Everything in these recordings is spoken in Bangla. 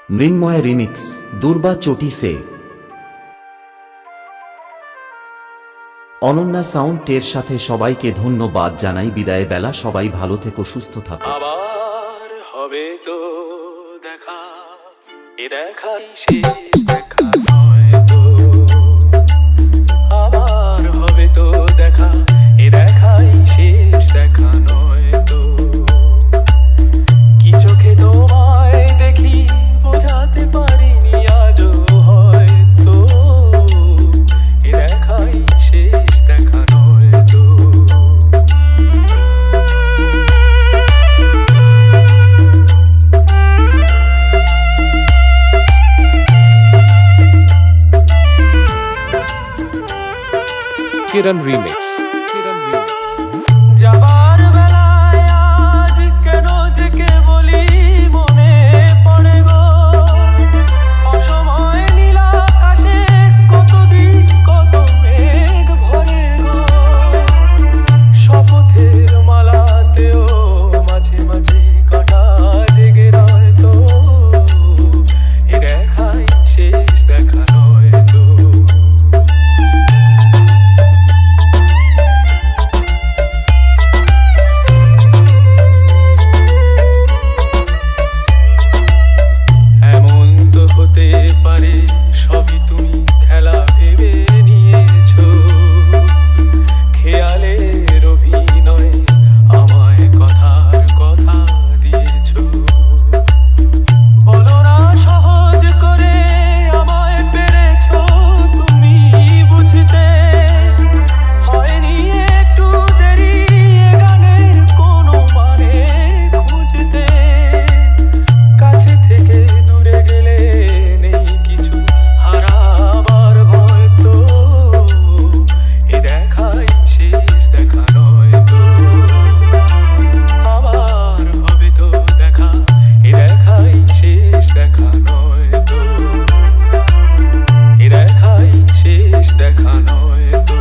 মৃন্ময় রিমিক্স দুর্বা চটি সে অনন্যা সাউন্ড টের সাথে সবাইকে ধন্যবাদ জানাই। বিদায় বেলা, সবাই ভালো থেকো, সুস্থ থাকো। আবার হবে তো দেখা, এ দেখাই শেষ দেখা নয় তো। আবার হবে তো দেখা, এ দেখাই শেষ দেখা নয় তো। কি চোখে তোমায় দেখি বোঝাতে পারিনি আজও হয়তো, এ দেখাই শেষ দেখা নয় তো। Kiran Remix. যাবার বেলায় আজ কেন যে কেবলই মনে পড়ে গো, অসময় নীল আকাশে কতদিন কত মেঘ ভরে গো। শপথের মালাতেও মাঝে মাঝে কাটা জেগে রয় তো, এ দেখাই শেষ দেখা নয় তো। এমন তো হতে পারে সবই তুমি খেলা ভেবে নিয়েছো, খেয়ালের অভিনয় আমায় কথার কথা দিয়েছো। বলো না সহজ করে আমায় পেরেছো তুমি বুঝতে, হয়নি একটু দেরি এ গানের কোনো মানে খুঁজতে। কাছে থেকে দূরে গেলে নেই কিছু হারাবার ভয় তো, এ দেখাই শেষ দেখা নয় তো। আবার হবে তো দেখা, এ দেখাই শেষ দেখা নয় তো। এ দেখাই শেষ দেখা নয় তো।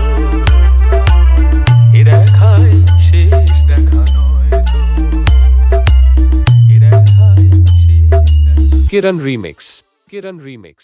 এ দেখাই শেষ দেখা নয় তো। এ দেখাই শেষ দেখা। Kiran Remix.